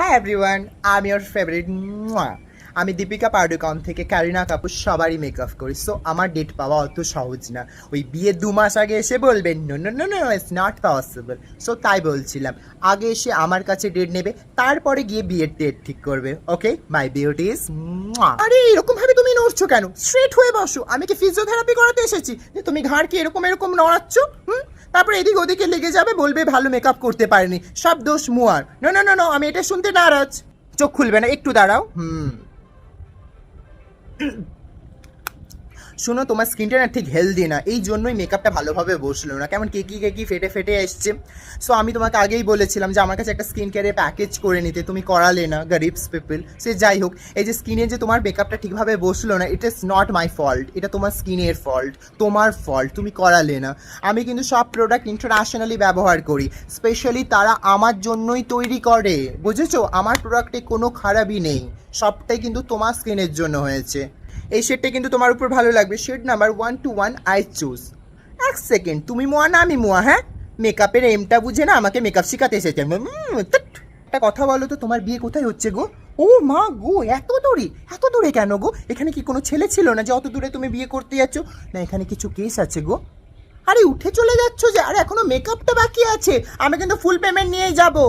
হ্যাঁ এভরিওয়ান, আমি ওর ফেভারিট আমি দীপিকা পাডুকোন থেকে কারিনা কাপুর সবারই মেকআপ করি। সো আমার ডেট পাওয়া অত সহজ না। ওই বিয়ের 2 মাস আগে এসে বলবেন no no no no it's not possible. So তাই বলছিলাম, আগে এসে আমার কাছে ডেট নেবে, তারপরে গিয়ে বিয়ের ডেট ঠিক করবে। ওকে মাই বিউটিস। আরে এরকম ভাবে তুমি নড়ছো কেন? স্ট্রেট হয়ে বসো। আমি কি ফিজিওথেরাপি করাতে এসেছি যে তুমি ঘাড় কি এরকম এরকম নড়াচ্ছ? তারপরে এদিক ওদিকে লেগে যাবে, বলবে ভালো মেকআপ করতে পারেনি, সব দোষ মুয়ার। না না না না, আমি এটা শুনতে নারাজ। চোখ খুলবে না, একটু দাঁড়াও। শোনো, তোমার স্কিনটা না ঠিক হেলদি না, এই জন্যই মেকআপটা ভালোভাবে বসলো না, কেমন কেকি কেকি ফেটে ফেটে এসছে। সো আমি তোমাকে আগেই বলেছিলাম যে আমার কাছে একটা স্কিন কেয়ারের প্যাকেজ করে নিতে, তুমি করালে না। গরিবস পিপল। সে যাই হোক, এই যে স্কিনে যে তোমার মেকআপটা ঠিকভাবে বসলো না, it is not my fault, এটা তোমার স্কিনের ফল্ট, তোমার ফল্ট, তুমি করালে না। আমি কিন্তু সব প্রোডাক্ট ইন্টারন্যাশনালি ব্যবহার করি, স্পেশালি তারা আমার জন্যই তৈরি করে, বুঝেছো? আমার প্রোডাক্টে কোনো খারাপই নেই, সবটাই কিন্তু তোমার স্কিনের জন্য হয়েছে। এই শেডটা কিন্তু তোমার উপর ভালো লাগবে, শেড নাম্বার 121 আই চুজ। এক সেকেন্ড, তুমি মোয়া না আমি মোয়া? হ্যাঁ, মেকআপের এমটা বুঝে না আমাকে মেকআপ শেখাতে এসেছেন। একটা কথা বলো তো, তোমার বিয়ে কোথায় হচ্ছে গো? ও মা গো, এত দূরে? এত দূরে কেন গো? এখানে কি কোনো ছেলে ছিল না যে অত দূরে তুমি বিয়ে করতে যাচ্ছ? না এখানে কিছু কেস আছে গো? আরে উঠে চলে যাচ্ছ যে? আরে এখনো মেকআপটা বাকি আছে, আমি কিন্তু ফুল পেমেন্ট নিয়ে যাবো।